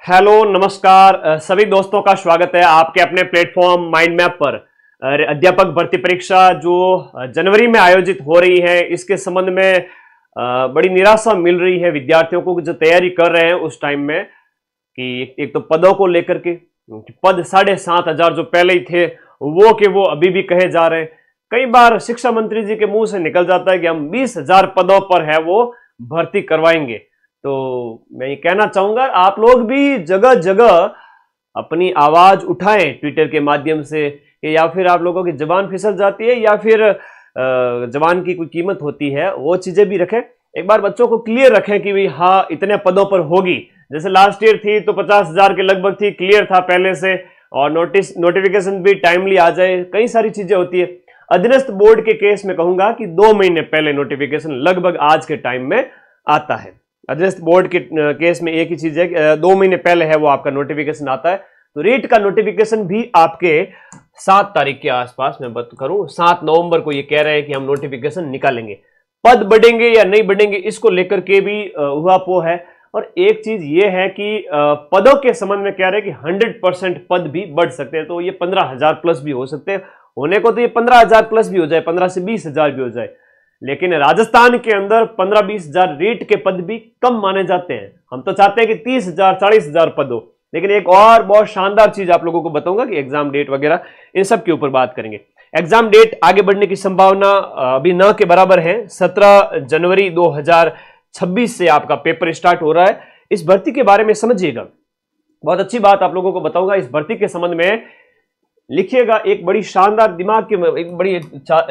Hello नमस्कार सभी दोस्तों का स्वागत है आपके अपने प्लेटफॉर्म माइंड मैप पर। अध्यापक भर्ती परीक्षा जो जनवरी में आयोजित हो रही है, इसके संबंध में बड़ी निराशा मिल रही है विद्यार्थियों को जो तैयारी कर रहे हैं उस टाइम में। कि एक तो पदों को लेकर के पद 7,500 जो पहले ही थे वो अभी भी कहे जा रहे हैं। कई बार शिक्षा मंत्री जी के मुंह से निकल जाता है कि हम 20,000 पदों पर है वो भर्ती करवाएंगे। तो मैं ये कहना चाहूंगा आप लोग भी जगह जगह अपनी आवाज उठाएं ट्विटर के माध्यम से, कि या फिर आप लोगों की जबान फिसल जाती है या फिर जबान की कोई कीमत होती है, वो चीजें भी रखें। एक बार बच्चों को क्लियर रखें कि भाई हाँ इतने पदों पर होगी। जैसे लास्ट ईयर थी तो 50,000 के लगभग थी, क्लियर था पहले से, और नोटिफिकेशन भी टाइमली आ जाए, कई सारी चीजें होती है। अधीनस्थ बोर्ड के केस में कहूंगा कि 2 महीने पहले नोटिफिकेशन लगभग आज के टाइम में आता है। अधीनस्थ बोर्ड के केस में एक ही चीज है, 2 महीने पहले है वो आपका नोटिफिकेशन आता है। तो रीट का नोटिफिकेशन भी आपके 7 तारीख के आसपास, मैं बात करूं 7 नवंबर को ये कह रहे हैं कि हम नोटिफिकेशन निकालेंगे। पद बढ़ेंगे या नहीं बढ़ेंगे इसको लेकर के भी उहापोह है। और एक चीज ये है कि पदों के संबंध में कह रहे हैं कि 100% पद भी बढ़ सकते हैं। तो ये 15,000 प्लस भी हो सकते हैं, होने को तो ये 15,000 प्लस भी हो जाए, 15 से 20,000 भी हो जाए। लेकिन राजस्थान के अंदर 15-20,000 रीट के पद भी कम माने जाते हैं। हम तो चाहते हैं कि 30,000 40,000 पद हो। लेकिन एक और बहुत शानदार चीज आप लोगों को बताऊंगा कि एग्जाम डेट वगैरह इन सब के ऊपर बात करेंगे। एग्जाम डेट आगे बढ़ने की संभावना अभी न के बराबर है। 17 जनवरी 2026 से आपका पेपर स्टार्ट हो रहा है। इस भर्ती के बारे में समझिएगा, बहुत अच्छी बात आप लोगों को बताऊंगा। इस भर्ती के संबंध में लिखिएगा, एक बड़ी शानदार दिमाग की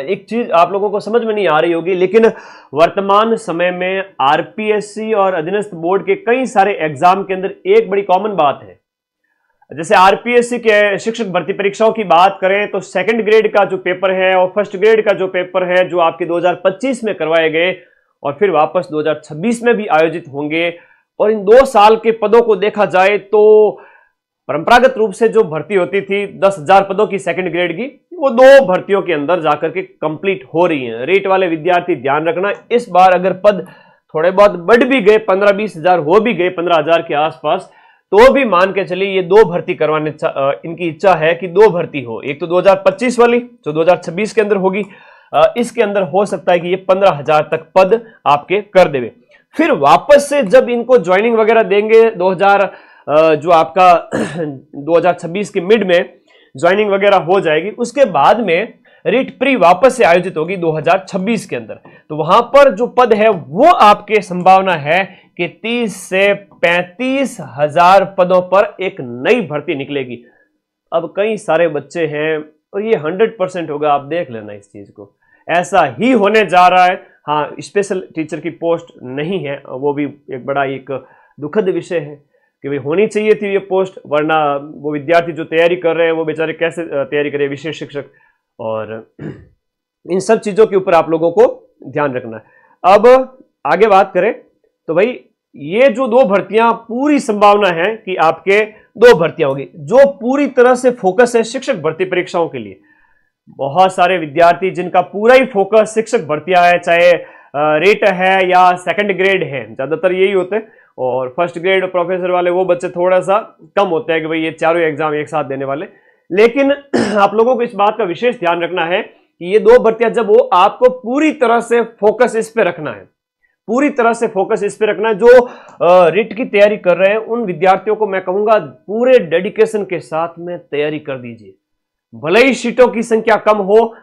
एक चीज आप लोगों को समझ में नहीं आ रही होगी, लेकिन वर्तमान समय में आरपीएससी और अधीनस्थ बोर्ड के कई सारे एग्जाम के अंदर एक बड़ी कॉमन बात है। जैसे आरपीएससी के शिक्षक भर्ती परीक्षाओं की बात करें तो सेकंड ग्रेड का जो पेपर है और फर्स्ट ग्रेड का जो पेपर है जो आपके 2025 में करवाए गए और फिर वापस 2026 में भी आयोजित होंगे। और इन 2 साल के पदों को देखा जाए तो परंपरागत रूप से जो भर्ती होती थी 10,000 पदों की सेकंड ग्रेड की, वो 2 भर्तियों के अंदर जाकर के कंप्लीट हो रही हैं। रेट वाले विद्यार्थी ध्यान रखना, इस बार अगर पद थोड़े बहुत बढ़ भी गए, 15-20,000 हो भी गए, 15,000 के आसपास, तो भी मान के चलिए ये 2 भर्ती करवाने इनकी इच्छा है कि 2 भर्ती हो। एक तो 2025 वाली जो 2026 के अंदर होगी, इसके अंदर हो सकता है कि ये 15,000 तक पद आपके कर देवे। फिर वापस से जब इनको ज्वाइनिंग वगैरह देंगे जो आपका 2026 के मिड में ज्वाइनिंग वगैरह हो जाएगी, उसके बाद में रीट प्री वापस से आयोजित होगी 2026 के अंदर। तो वहां पर जो पद है वो आपके संभावना है कि 30 से 35,000 पदों पर एक नई भर्ती निकलेगी। अब कई सारे बच्चे हैं और ये 100% होगा, आप देख लेना इस चीज को, ऐसा ही होने जा रहा है। हाँ, स्पेशल टीचर की पोस्ट नहीं है, वो भी एक बड़ा एक दुखद विषय है कि भाई होनी चाहिए थी ये पोस्ट, वरना वो विद्यार्थी जो तैयारी कर रहे हैं वो बेचारे कैसे तैयारी करें, विशेष शिक्षक। और इन सब चीजों के ऊपर आप लोगों को ध्यान रखना है। अब आगे बात करें तो भाई ये जो 2 भर्तियां पूरी संभावना है कि आपके 2 भर्तियां होगी जो पूरी तरह से फोकस है शिक्षक भर्ती परीक्षाओं के लिए। बहुत सारे विद्यार्थी जिनका पूरा ही फोकस शिक्षक भर्तियां है, चाहे रेट है या सेकंड ग्रेड है, ज्यादातर यही होते हैं। और फर्स्ट ग्रेड प्रोफेसर वाले वो बच्चे थोड़ा सा कम होते हैं कि भाई ये चारों एग्जाम एक साथ देने वाले। लेकिन आप लोगों को इस बात का विशेष ध्यान रखना है कि ये 2 भर्तियां जब हो, आपको पूरी तरह से फोकस इस पे रखना है, पूरी तरह से फोकस इस पे रखना है। जो रिट की तैयारी कर रहे हैं उन विद्यार्थियों को मैं कहूंगा पूरे डेडिकेशन के साथ में तैयारी कर दीजिए। भले ही सीटों की संख्या कम हो,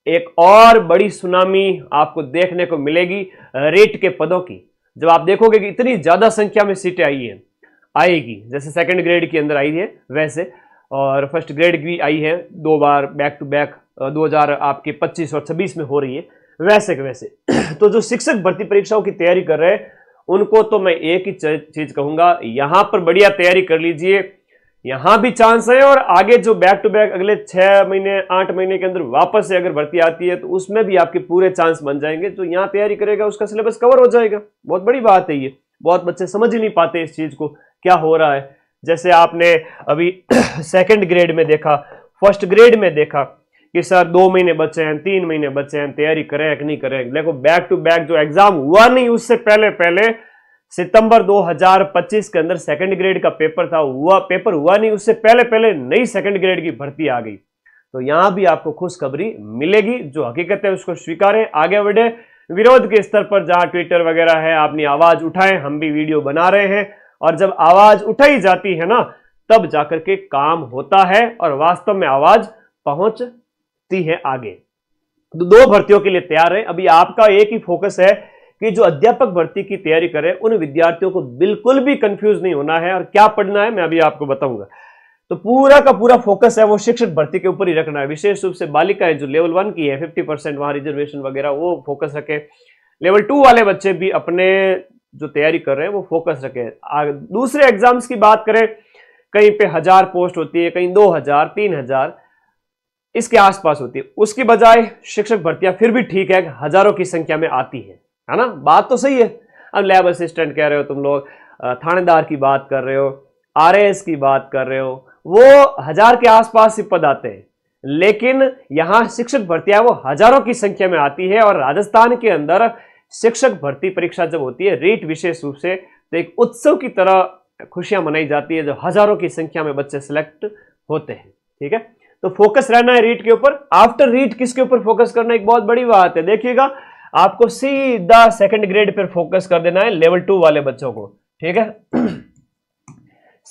एक और बड़ी सुनामी आपको देखने को मिलेगी रेट के पदों की। जब आप देखोगे कि इतनी ज्यादा संख्या में सीटें आएगी, जैसे सेकंड ग्रेड के अंदर आई है वैसे, और फर्स्ट ग्रेड भी आई है 2 बार बैक टू बैक 2000 आपके 25 और 26 में हो रही है, वैसे के वैसे। तो जो शिक्षक भर्ती परीक्षाओं की तैयारी कर रहे हैं उनको तो मैं एक ही चीज कहूंगा, यहां पर बढ़िया तैयारी कर लीजिए, यहां भी चांस है। और आगे जो बैक टू बैक अगले 6 महीने 8 महीने के अंदर वापस से अगर भर्ती आती है तो उसमें भी आपके पूरे चांस बन जाएंगे। जो यहां तैयारी करेगा उसका सिलेबस कवर हो जाएगा। बहुत बड़ी बात है ये, बहुत बच्चे समझ ही नहीं पाते इस चीज को क्या हो रहा है। जैसे आपने अभी सेकंड ग्रेड में देखा, फर्स्ट ग्रेड में देखा कि सर 2 महीने बचे हैं, 3 महीने बचे हैं, तैयारी करें कि नहीं करें। देखो बैक टू बैक जो एग्जाम हुआ नहीं उससे पहले सितंबर 2025 के अंदर सेकंड ग्रेड का पेपर हुआ नहीं, उससे पहले पहले नई सेकंड ग्रेड की भर्ती आ गई। तो यहां भी आपको खुशखबरी मिलेगी, जो हकीकत है उसको स्वीकारें, आगे बढ़े। विरोध के स्तर पर जहां ट्विटर वगैरह है, अपनी आवाज उठाएं, हम भी वीडियो बना रहे हैं, और जब आवाज उठाई जाती है ना, तब जाकर के काम होता है और वास्तव में आवाज पहुंचती है आगे। तो दो भर्तियों के लिए तैयार है। अभी आपका एक ही फोकस है कि जो अध्यापक भर्ती की तैयारी करें, उन विद्यार्थियों को बिल्कुल भी कंफ्यूज नहीं होना है, और क्या पढ़ना है मैं अभी आपको बताऊंगा। तो पूरा का पूरा फोकस है वो शिक्षक भर्ती के ऊपर ही रखना है, विशेष रूप से बालिकाएं जो लेवल 1 की है 50% वहां रिजर्वेशन वगैरह, वो फोकस रखें। लेवल 2 वाले बच्चे भी अपने जो तैयारी कर रहे हैं वो फोकस रखें। दूसरे एग्जाम्स की बात करें, कहीं पे 1000 पोस्ट होती है, कहीं 2000 3000 इसके आसपास होती है, उसकी बजाय शिक्षक भर्तियां फिर भी ठीक है, हजारों की संख्या में आती है ना, बात तो सही है। अब लैब असिस्टेंट कह रहे हो तुम लोग, थानेदार की बात कर रहे हो, आरएएस की बात कर रहे हो, वो 1000 के आसपास ही पद आते हैं, लेकिन यहां शिक्षक भर्तियां वो हजारों की संख्या में आती है। और राजस्थान के अंदर शिक्षक भर्ती परीक्षा जब होती है, रीट विशेष रूप से, तो एक उत्सव की तरह खुशियां मनाई जाती है, जो हजारों की संख्या में बच्चे सिलेक्ट होते हैं। ठीक है, तो फोकस रहना है रीट के ऊपर। आफ्टर रीट किसके ऊपर फोकस करना, एक बहुत बड़ी बात है, देखिएगा आपको सीधा सेकंड ग्रेड पर फोकस कर देना है, लेवल 2 वाले बच्चों को। ठीक है,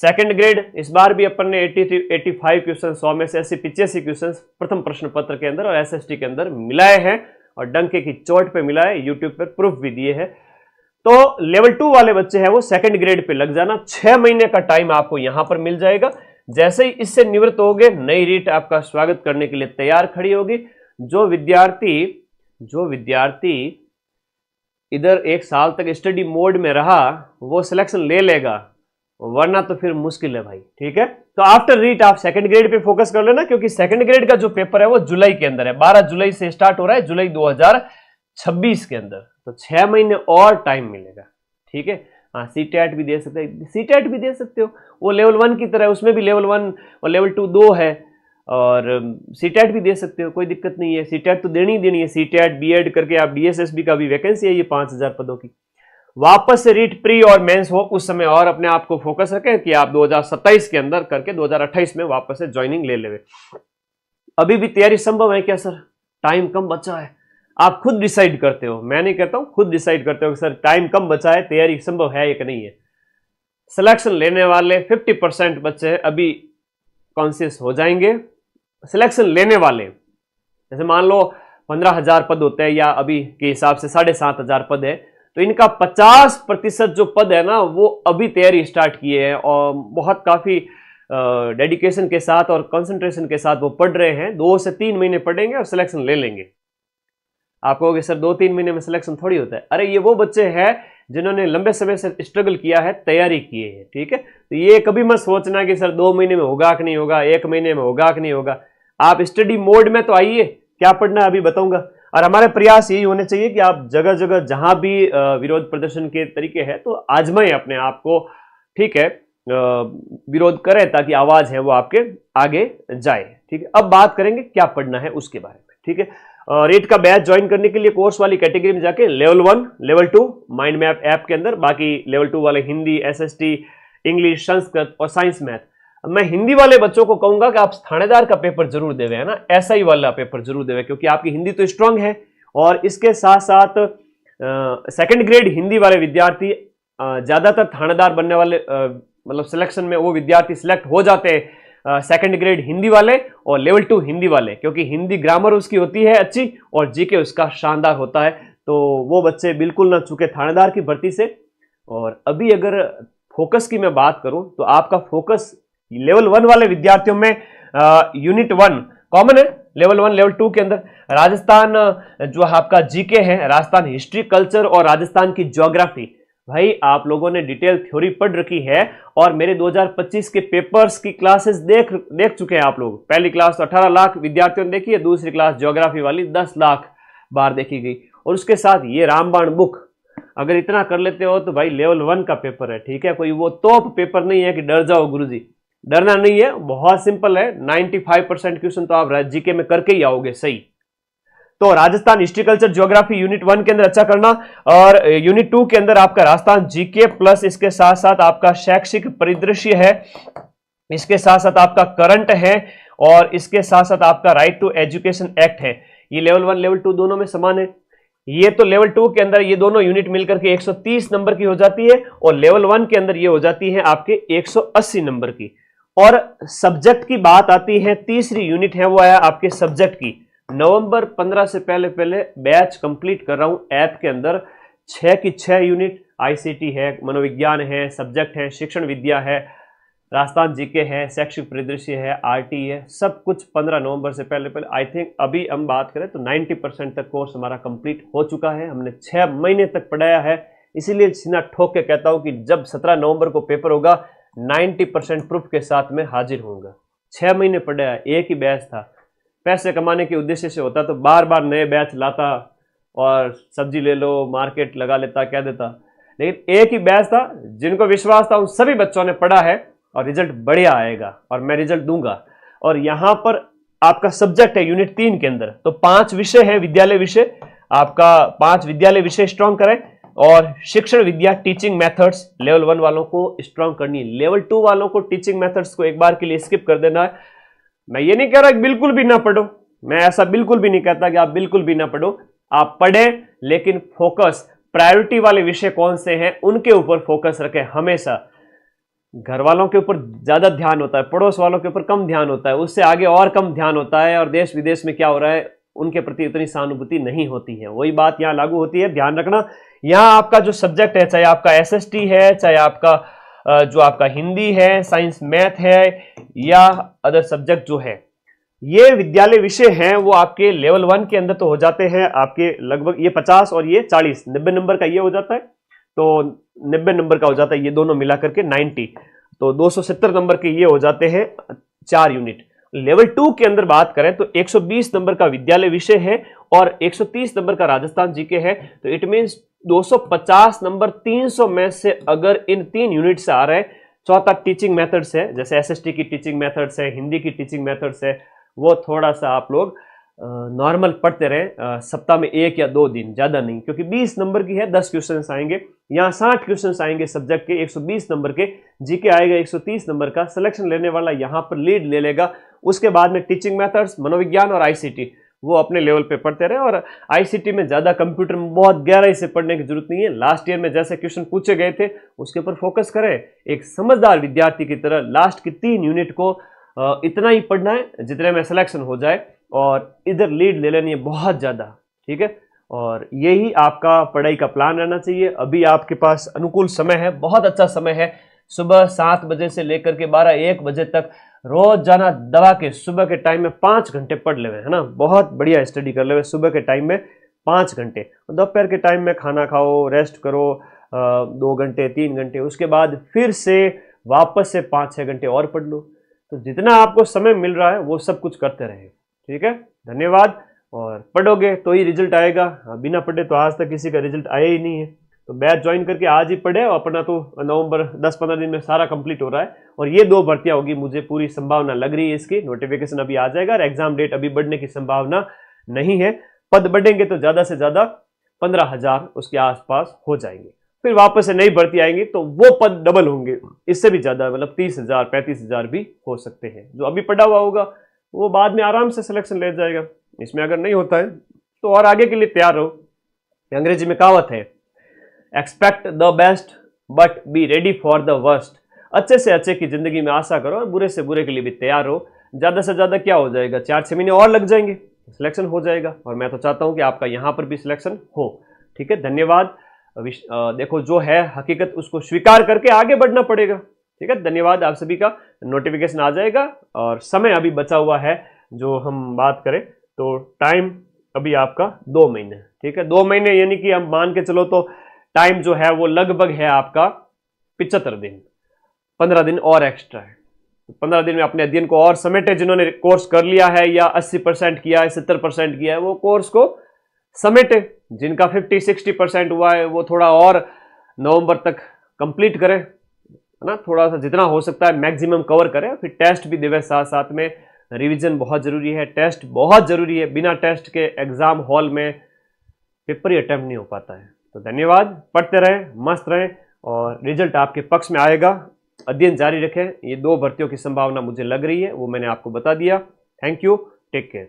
सेकंड ग्रेड इस बार भी अपन ने 85 क्वेश्चन, 100 में से 80-85 क्वेश्चन प्रथम प्रश्न पत्र के अंदर और एसएसटी के अंदर मिलाए हैं, और डंके की चोट पे मिला है, यूट्यूब पर प्रूफ भी दिए हैं। तो लेवल 2 वाले बच्चे हैं वो सेकंड ग्रेड पे लग जाना, 6 महीने का टाइम आपको यहां पर मिल जाएगा। जैसे ही इससे निवृत्त होगे, नई रीट आपका स्वागत करने के लिए तैयार खड़ी होगी। जो विद्यार्थी इधर 1 साल तक स्टडी मोड में रहा, वो सिलेक्शन ले लेगा, वरना तो फिर मुश्किल है भाई। ठीक है, तो आफ्टर रीट आप सेकंड ग्रेड पे फोकस कर लेना, क्योंकि सेकंड ग्रेड का जो पेपर है वो जुलाई के अंदर है, 12 जुलाई से स्टार्ट हो रहा है, जुलाई 2026 के अंदर। तो 6 महीने और टाइम मिलेगा। ठीक है, हाँ, सीटेट भी दे सकते हो, वो लेवल 1 की तरह, उसमें भी लेवल 1 और लेवल 2 दो है, और सीटेट भी दे सकते हो, कोई दिक्कत नहीं है। सीटेट तो देनी है, सीटेट बीएड करके आप डीएसएसबी का भी वैकेंसी है ये 5000 पदों की। वापस से रीट प्री और मेंस हो उस समय, और अपने आप को फोकस रखें कि आप 2027 के अंदर करके 2028 में वापस से ज्वाइनिंग ले लेवे। अभी भी तैयारी संभव है क्या सर, टाइम कम बचा है? आप खुद डिसाइड करते हो, मैं नहीं कहता हूं, खुद डिसाइड करते हो कि सर टाइम कम बचा है, तैयारी संभव है या नहीं है। सिलेक्शन लेने वाले 50% बच्चे अभी कॉन्शियस हो जाएंगे। सिलेक्शन लेने वाले, जैसे मान लो 15,000 पद होते हैं, या अभी के हिसाब से 7,500 पद है, तो इनका 50% जो पद है ना, वो अभी तैयारी स्टार्ट किए हैं, और बहुत काफी डेडिकेशन के साथ और कंसंट्रेशन के साथ वो पढ़ रहे हैं। 2 से 3 महीने पढ़ेंगे और सिलेक्शन ले लेंगे। आप कहोगे सर 2-3 महीने में सिलेक्शन थोड़ी होता है, अरे ये वो बच्चे हैं जिन्होंने लंबे समय से स्ट्रगल किया है, तैयारी की है। ठीक है, तो ये कभी मत सोचना कि सर 2 महीने में होगा कि नहीं होगा, 1 महीने में होगा कि नहीं होगा। आप स्टडी मोड में तो आइए, क्या पढ़ना है अभी बताऊंगा। और हमारे प्रयास यही होने चाहिए कि आप जगह जगह जहां भी विरोध प्रदर्शन के तरीके हैं, तो आजमाएं अपने आप को। ठीक है, विरोध करें ताकि आवाज है वो आपके आगे जाए। ठीक है, अब बात करेंगे क्या पढ़ना है उसके बारे में। ठीक है, रीट का बैच ज्वाइन करने के लिए कोर्स वाली कैटेगरी में जाके level 1, level 2 mind map app के अंदर, बाकी लेवल 2 वाले हिंदी, एसएसटी, इंग्लिश, संस्कृत और साइंस मैथ। मैं हिंदी वाले बच्चों को कहूंगा कि आप थानेदार का पेपर जरूर देवे, है ना, एसआई वाला पेपर जरूर देवे, क्योंकि आपकी हिंदी तो स्ट्रांग है। और इसके साथ साथ सेकंड ग्रेड हिंदी वाले विद्यार्थी, ज्यादातर थानेदार बनने वाले मतलब सिलेक्शन में वो विद्यार्थी सिलेक्ट हो जाते हैं सेकंड ग्रेड हिंदी वाले और लेवल 2 हिंदी वाले, क्योंकि हिंदी ग्रामर उसकी होती है अच्छी और जीके उसका शानदार होता है। तो वो बच्चे बिल्कुल ना चूके थानेदार की भर्ती से। और अभी अगर फोकस की मैं बात करूं, तो आपका फोकस लेवल 1 वाले विद्यार्थियों में यूनिट 1 कॉमन है, लेवल 1 लेवल 2 के अंदर राजस्थान जो आपका जीके है, राजस्थान हिस्ट्री, कल्चर और राजस्थान की ज्योग्राफी। भाई आप लोगों ने डिटेल थ्योरी पढ़ रखी है, और मेरे 2025 के पेपर्स की क्लासेस देख चुके हैं आप लोग। पहली क्लास तो 18 लाख विद्यार्थियों ने देखी है, दूसरी क्लास ज्योग्राफी वाली 10 लाख बार देखी गई, और उसके साथ ये रामबाण बुक। अगर इतना कर लेते हो तो भाई लेवल 1 का पेपर है। ठीक है, कोई वो तोप पेपर नहीं है कि डर जाओ गुरुजी, डरना नहीं है, बहुत सिंपल है। 95% क्वेश्चन तो आप जीके में करके ही आओगे सही। तो Rajasthan history culture geography unit 1 के अंदर अच्छा करना, और यूनिट 2 के अंदर आपका राजस्थान जीके प्लस इसके साथ साथ आपका शैक्षिक परिदृश्य है, इसके साथ साथ आपका करंट है, और इसके साथ साथ आपका राइट टू एजुकेशन एक्ट है। ये लेवल 1 लेवल 2 दोनों में समान है। ये तो लेवल 2 के अंदर ये दोनों यूनिट मिलकर के 130 नंबर की हो जाती है, और लेवल 1 के अंदर ये हो जाती है आपके 180 नंबर की। और सब्जेक्ट की बात आती है, तीसरी यूनिट है वो है आपके सब्जेक्ट की। नवंबर 15 से पहले पहले बैच कंप्लीट कर रहा हूं ऐप के अंदर। 6 की 6 यूनिट, आईसीटी है, मनोविज्ञान है, सब्जेक्ट है, शिक्षण विद्या है, राजस्थान जीके है, शैक्षिक परिदृश्य है, आरटी है, सब कुछ 15 नवंबर से पहले पहले। आई थिंक अभी हम बात करें तो 90% तक कोर्स हमारा कंप्लीट हो चुका है। हमने 6 महीने तक पढ़ाया है, इसीलिए सीना ठोक के कहता हूं कि जब 17 नवंबर को पेपर होगा 90% प्रूफ के साथ में हाजिर होऊंगा। 6 महीने पढ़ाया, एक ही बैच था। पैसे कमाने के उद्देश्य से होता तो बार बार नए बैच लाता और सब्जी ले लो, मार्केट लगा लेता, कह देता, लेकिन एक ही बैच था। जिनको विश्वास था उन सभी बच्चों ने पढ़ा है और रिजल्ट बढ़िया आएगा, और मैं रिजल्ट दूंगा। और यहां पर आपका सब्जेक्ट है यूनिट 3 के अंदर, तो 5 विषय है, विद्यालय विषय आपका 5 विद्यालय विषय स्ट्रॉन्ग करें, और शिक्षण विद्या टीचिंग मेथड्स लेवल 1 वालों को स्ट्रॉन्ग करनी है। लेवल 2 वालों को टीचिंग मेथड्स को एक बार के लिए स्किप कर देना है। मैं ये नहीं कह रहा कि बिल्कुल भी ना पढ़ो, मैं ऐसा बिल्कुल भी नहीं कहता कि आप बिल्कुल भी ना पढ़ो, आप पढ़ें, लेकिन फोकस प्रायोरिटी वाले विषय कौन से हैं उनके ऊपर फोकस रखें हमेशा। घर वालों के ऊपर ज्यादा ध्यान होता है, पड़ोस वालों के ऊपर कम ध्यान होता है, उससे आगे और कम ध्यान होता है, और देश विदेश में क्या हो रहा है उनके प्रति इतनी सहानुभूति नहीं होती है। वही बात यहाँ लागू होती है, ध्यान रखना। यहाँ आपका जो सब्जेक्ट है, चाहे आपका एसएसटी है, चाहे आपका जो आपका हिंदी है, साइंस मैथ है, या अदर सब्जेक्ट जो है, ये विद्यालय विषय हैं, वो आपके लेवल 1 के अंदर तो हो जाते हैं आपके लगभग ये 50 और ये 40, 90 नंबर का ये हो जाता है, तो 90 नंबर का हो जाता है ये दोनों मिलाकर के 90, तो 270 नंबर के ये हो जाते हैं 4 यूनिट। लेवल 2 के अंदर बात करें तो 120 नंबर का विद्यालय विषय है और 130 नंबर का राजस्थान जीके है, तो इट मींस 250 नंबर 300 में से अगर इन 3 यूनिट से आ रहे हैं। चौथा टीचिंग मेथड्स है, जैसे एसएसटी की टीचिंग मेथड्स है, हिंदी की टीचिंग मेथड्स है, वो थोड़ा सा आप लोग नॉर्मल पढ़ते रहे, सप्ताह में 1 या 2 दिन, ज्यादा नहीं, क्योंकि 20 नंबर की है, 10 क्वेश्चन आएंगे, यहाँ 60 क्वेश्चन आएंगे सब्जेक्ट के, 120 नंबर के, जीके आएगा 130 नंबर का। सिलेक्शन लेने वाला यहाँ पर लीड ले लेगा। उसके बाद में टीचिंग मेथड्स, मनोविज्ञान और आईसीटी वो अपने लेवल पे पढ़ते रहे, और आईसीटी में ज्यादा कंप्यूटर में बहुत गहराई से पढ़ने की जरूरत नहीं है। लास्ट ईयर में जैसे क्वेश्चन पूछे गए थे उसके ऊपर फोकस करें, एक समझदार विद्यार्थी की तरह। लास्ट की 3 यूनिट को इतना ही पढ़ना है जितने में सिलेक्शन हो जाए, और इधर लीड ले लेनी है बहुत ज्यादा, ठीक है। और यही आपका पढ़ाई का प्लान रहना चाहिए। अभी आपके पास अनुकूल समय है, बहुत अच्छा समय है। सुबह 7 बजे से लेकर के 12-1 बजे तक रोज जाना दबा के सुबह के टाइम में 5 घंटे पढ़ ले, है ना, बहुत बढ़िया स्टडी कर ले सुबह के टाइम में 5 घंटे। दोपहर के टाइम में खाना खाओ, रेस्ट करो 2 घंटे 3 घंटे, उसके बाद फिर से वापस से 5-6 घंटे और पढ़ लो। तो जितना आपको समय मिल रहा है वो सब कुछ करते रहे, ठीक है। धन्यवाद। और पढ़ोगे तो ही रिजल्ट आएगा, बिना पढ़े तो आज तक किसी का रिजल्ट आया ही नहीं है। तो बैच ज्वाइन करके आज ही पढ़े, और अपना तो नवंबर 10-15 दिन में सारा कंप्लीट हो रहा है। और ये 2 भर्तियां होगी, मुझे पूरी संभावना लग रही है इसकी। नोटिफिकेशन अभी आ जाएगा, और एग्जाम डेट अभी बढ़ने की संभावना नहीं है। पद बढ़ेंगे तो ज्यादा से ज्यादा 15,000 उसके आसपास हो जाएंगे। फिर वापस से नई भर्ती आएंगी तो वो पद डबल होंगे, इससे भी ज्यादा, मतलब 30,000 35,000 भी हो सकते हैं। जो अभी पढ़ा हुआ होगा वो बाद में आराम से सिलेक्शन ले जाएगा। इसमें अगर नहीं होता है तो और आगे के लिए तैयार रहो। अंग्रेजी में कहावत है, expect the best but be ready for the worst. अच्छे से अच्छे की जिंदगी में आशा करो, और बुरे से बुरे के लिए भी तैयार हो। ज्यादा से ज्यादा क्या हो जाएगा, 4-6 महीने और लग जाएंगे, सिलेक्शन हो जाएगा। और मैं तो चाहता हूं कि आपका यहां पर भी सिलेक्शन हो, ठीक है। धन्यवाद। देखो जो है हकीकत उसको स्वीकार करके आगे बढ़ना पड़ेगा, ठीक है। धन्यवाद आप सभी का। नोटिफिकेशन आ जाएगा, और समय अभी बचा हुआ है जो हम बात करें तो टाइम अभी आपका 2 महीने, ठीक है। 2 महीने यानी कि हम मान के चलो तो टाइम जो है वो लगभग है आपका 75 दिन। 15 दिन और एक्स्ट्रा है। 15 दिन में अपने अध्ययन को और समेटे। जिन्होंने कोर्स कर लिया है या 80% किया है, 70% किया है, वो कोर्स को समेटे। जिनका 50-60% हुआ है वो थोड़ा और नवंबर तक कंप्लीट करें, है ना। थोड़ा सा जितना हो सकता है मैक्सिमम कवर करें, फिर टेस्ट भी देवे साथ साथ में। रिवीजन बहुत ज़रूरी है, टेस्ट बहुत ज़रूरी है। बिना टेस्ट के एग्ज़ाम हॉल में पेपर ही अटैम्प्ट नहीं हो पाता है। तो धन्यवाद, पढ़ते रहें, मस्त रहें और रिजल्ट आपके पक्ष में आएगा। अध्ययन जारी रखें। ये 2 भर्तियों की संभावना मुझे लग रही है, वो मैंने आपको बता दिया। Thank you, take care.